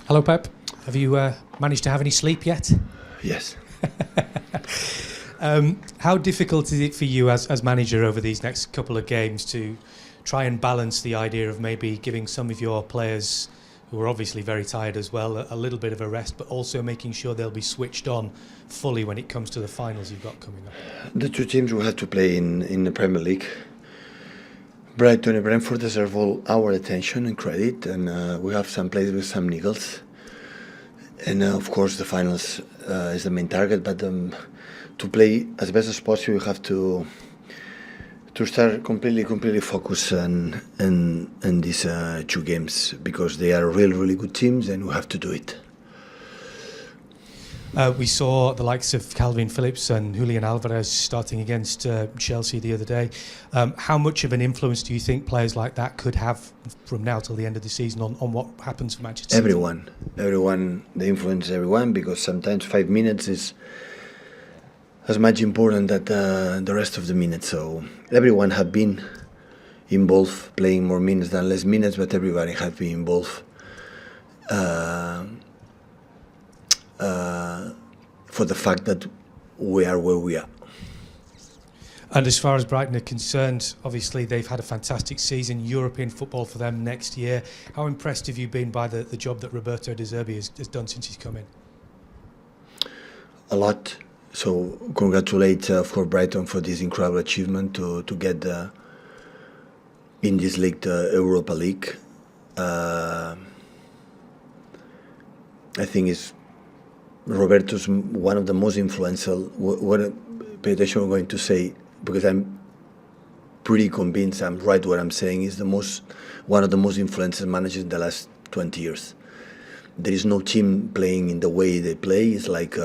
Hello, Pep. Have you managed to have any sleep yet? Yes. How difficult is it for you as manager over these next couple of games to try and balance the idea of maybe giving some of your players, who are obviously very tired as well, a little bit of a rest, but also making sure they'll be switched on fully when it comes to the finals you've got coming up? The two teams will have to play in the Premier League. Brighton and Brentford deserve all our attention and credit, and we have some players with some niggles. And of course, the finals is the main target. But to play as best as possible, you have to start completely focused on these two games, because they are really good teams, and we have to do it. We saw the likes of Calvin Phillips and Julian Alvarez starting against Chelsea the other day. How much of an influence do you think players like that could have from now till the end of the season on what happens for Manchester City? Everyone, they influence everyone, because sometimes 5 minutes is as much important as the rest of the minutes. So everyone have been involved, playing more minutes than less minutes, but everybody has been involved. For the fact that we are where we are. And as far as Brighton are concerned, obviously they've had a fantastic season, European football for them next year. How impressed have you been by the job that Roberto Di Matteo has done since he's come in? A lot. So congratulate for Brighton for this incredible achievement to get in this league, the Europa League. I think it's Roberto's one of the most influential. Pay attention what I'm going to say, because I'm pretty convinced I'm right what I'm saying. Is one of the most influential managers in the last 20 years. There is no team playing in the way they play. It's like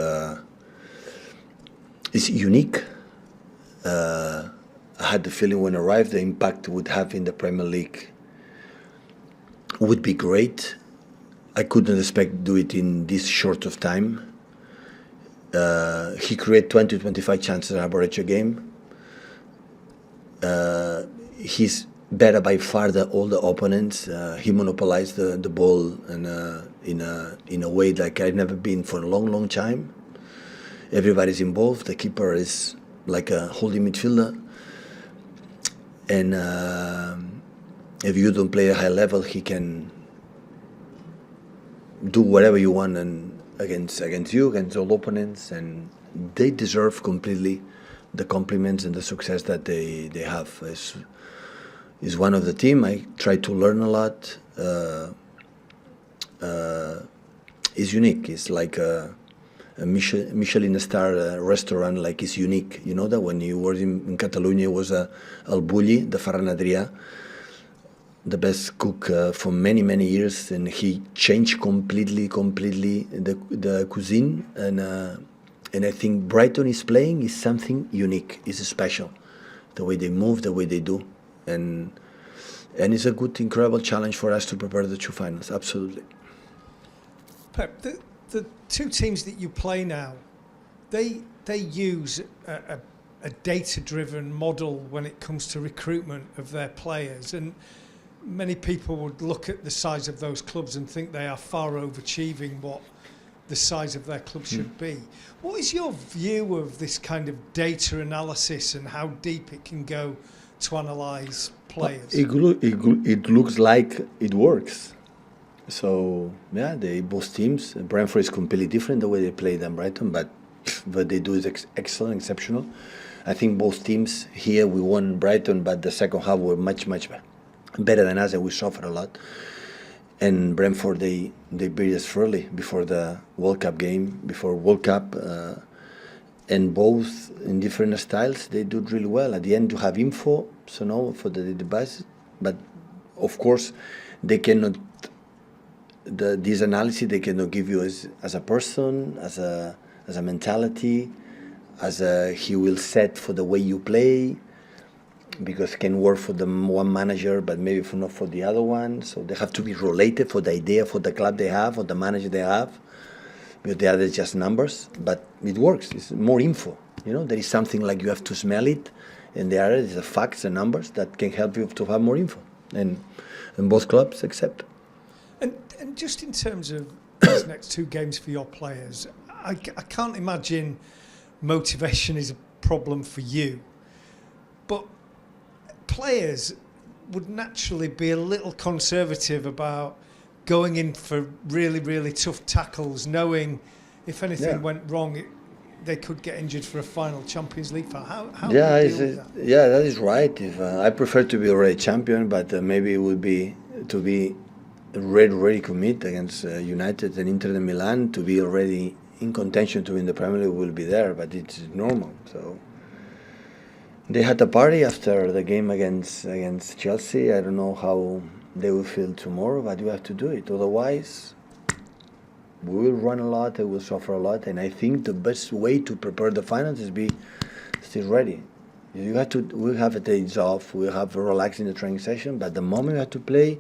it's unique. I had the feeling when I arrived, the impact it would have in the Premier League would be great. I couldn't expect to do it in this short of time. He created 20-25 chances average a game. He's better by far than all the opponents. He monopolized the ball and in a way like I've never been for a long time. Everybody's involved. The keeper is like a holding midfielder. And if you don't play at a high level, he can do whatever you want and against you, against all opponents, and they deserve completely the compliments and the success that they have. Is one of the team. I try to learn a lot. It's unique. It's like a Michelin star restaurant. Like, it's unique. You know that when you were in Catalonia, it was El Bulli, the Ferran Adrià, the best cook for many years, and he changed completely the cuisine, and I think Brighton is playing is something unique. It's special, the way they move, the way they do, and it's a good, incredible challenge for us to prepare the two finals. Absolutely. Pep, the two teams that you play now, they use a data-driven model when it comes to recruitment of their players, and many people would look at the size of those clubs and think they are far overachieving what the size of their club should be. What is your view of this kind of data analysis and how deep it can go to analyse players? It looks like it works. So yeah, both teams. Brentford is completely different the way they play than Brighton, but what they do is excellent, exceptional. I think both teams here, we won Brighton, but the second half were much better than us, and we suffered a lot. And Brentford, they beat us fairly before the World Cup game, and both in different styles, they do really well. At the end, you have info, so no, for the device, but of course, they cannot. This analysis they cannot give you as a person, as a mentality, he will set for the way you play, because it can work for the one manager, but maybe not for the other one. So they have to be related for the idea, for the club they have, or the manager they have, because the other is just numbers. But it works. It's more info. You know, there is something like you have to smell it, and the other is the facts and numbers that can help you to have more info. And both clubs accept. And just in terms of these next 2 games for your players. I can't imagine motivation is a problem for you, but players would naturally be a little conservative about going in for really, really tough tackles, knowing if anything went wrong, they could get injured for a final Champions League final. How do you deal with that? Yeah, that is right. If I prefer to be already champion, but maybe it would be to be ready commit against United and Inter de Milan, to be already in contention to win the Premier League, will be there, but it's normal. So they had a party after the game against Chelsea. I don't know how they will feel tomorrow, but you have to do it. Otherwise, we will run a lot, we will suffer a lot, and I think the best way to prepare the finals is be still ready. You have to. We have a days off. We have a relax in the training session, but the moment you have to play,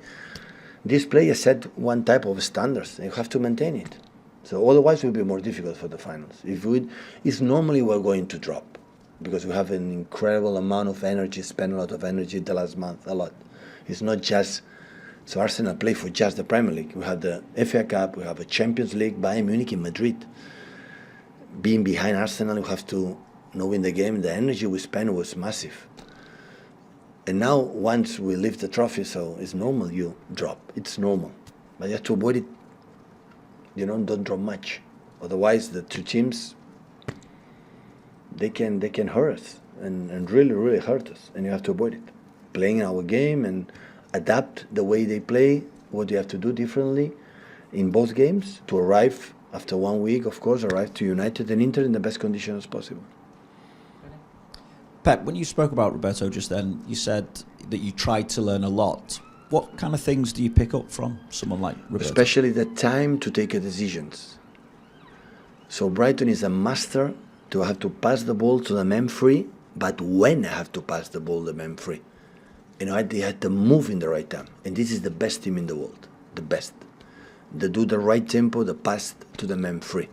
this player set one type of standards, and you have to maintain it. So otherwise, it will be more difficult for the finals. It's normally we're going to drop, because we have an incredible amount of energy, spend a lot of energy the last month, a lot. It's not just. So Arsenal play for just the Premier League. We have the FA Cup, we have a Champions League, Bayern Munich in Madrid. Being behind Arsenal, we have to knowing the game, the energy we spent was massive. And now, once we lift the trophy, so it's normal you drop. It's normal. But you have to avoid it, don't drop much. Otherwise, the 2 teams, they can hurt us and really, really hurt us. And you have to avoid it. Playing our game and adapt the way they play, what you have to do differently in both games to arrive after 1 week, of course, arrive to United and Inter in the best conditions possible. Pep, when you spoke about Roberto just then, you said that you tried to learn a lot. What kind of things do you pick up from someone like Roberto? Especially the time to take decisions. So Brighton is a master to have to pass the ball to the man free, but when I have to pass the ball to the man free. They had to move in the right time. And this is the best team in the world. The best. They do the right tempo, the pass to the man free.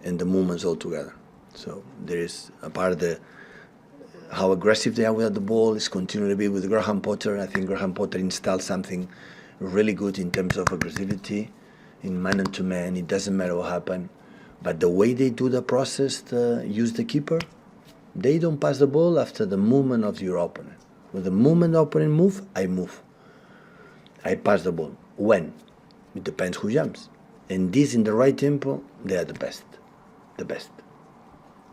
And the movements all together. So there is a part of how aggressive they are with the ball is continuing to be with Graham Potter. I think Graham Potter installed something really good in terms of aggressivity, in man-to-man. It doesn't matter what happens. But the way they do the process to use the keeper, they don't pass the ball after the movement of your opponent. With the moment the opponent move, I move. I pass the ball. When? It depends who jumps. And this in the right tempo, they are the best. The best.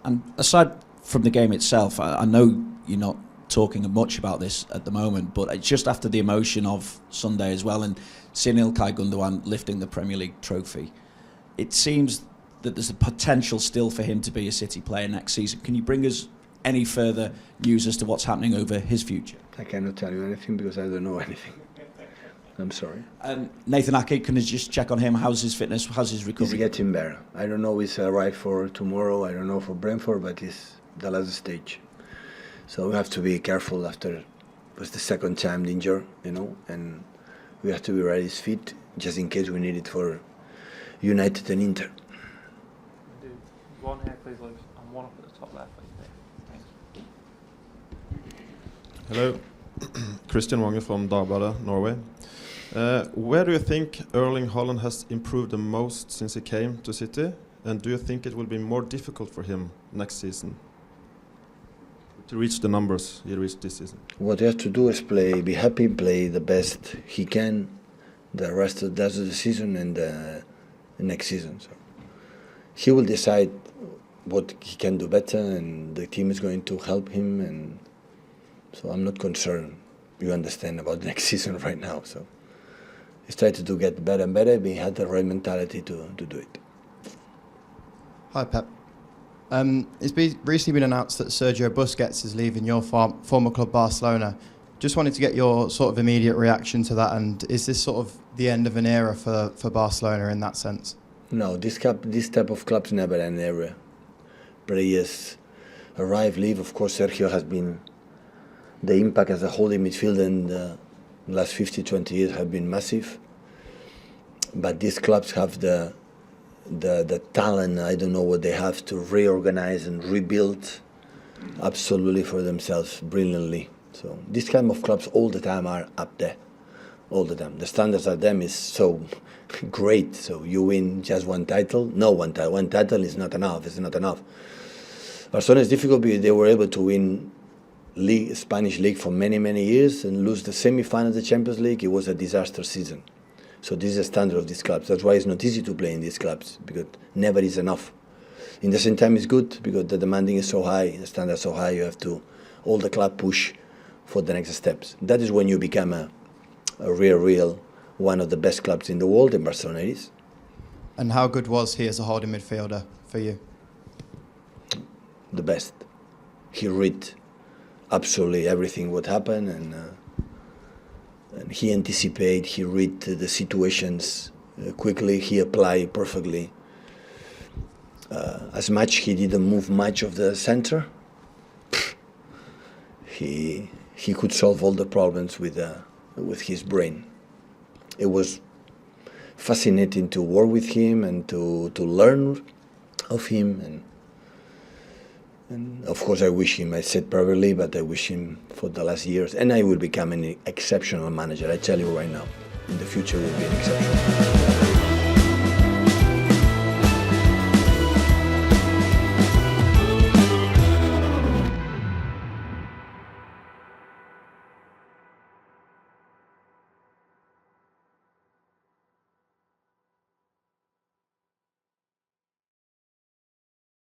And aside from the game itself, I know you're not talking much about this at the moment, but it's just after the emotion of Sunday as well, and seeing Ilkay Gundogan lifting the Premier League trophy, it seems that there's a potential still for him to be a City player next season. Can you bring us any further news as to what's happening over his future? I cannot tell you anything because I don't know anything. I'm sorry. Nathan Ake, can you just check on him? How's his fitness? How's his recovery? He's getting better. I don't know if he's arrived for tomorrow. I don't know for Brentford, but it's the last stage. So we have to be careful after it was the second time injured, and we have to be ready his feet just in case we need it for United and Inter. Do one here, please, Lewis, and one up at the top there, please. Thanks. Hello, Christian Wange from Dagbladet, Norway. Where do you think Erling Haaland has improved the most since he came to City? And do you think it will be more difficult for him next season to reach the numbers he reached this season? What he has to do is be happy, play the best he can the rest of the season and the next season. So he will decide what he can do better, and the team is going to help him. And so I'm not concerned. You understand about next season right now. So he's trying to get better and better. But he had the right mentality to do it. Hi, Pep. It's recently been announced that Sergio Busquets is leaving your former club Barcelona. Just wanted to get your sort of immediate reaction to that, and is this sort of the end of an era for Barcelona in that sense? No, this type of clubs never end an era. Players arrive, leave. Of course, Sergio has been the impact as a holding midfielder in the last 50, 20 years have been massive. But these clubs have the talent, I don't know what they have, to reorganize and rebuild absolutely for themselves brilliantly. So these kind of clubs all the time are up there. all the time. The standards at them is so great. So you win just one title. No, one title is not enough. It's not enough. Barcelona is difficult because they were able to win Spanish league for many, many years and lose the semi-final of the Champions League. It was a disaster season. So this is the standard of these clubs. That's why it's not easy to play in these clubs, because never is enough. In the same time, it's good because the demanding is so high, the standard is so high, you have to, all the club push for the next steps. That is when you become a real one of the best clubs in the world, and Barcelona is. And how good was he as a holding midfielder for you? The best. He read absolutely everything what happened, and he anticipate, he read the situations quickly, he applied perfectly. As much he didn't move much of the center, he could solve all the problems with his brain. It was fascinating to work with him and to learn of him, and of course I wish him, I said probably, but I wish him for the last years, and I will become an exceptional manager, I tell you right now. In the future will be an exceptional.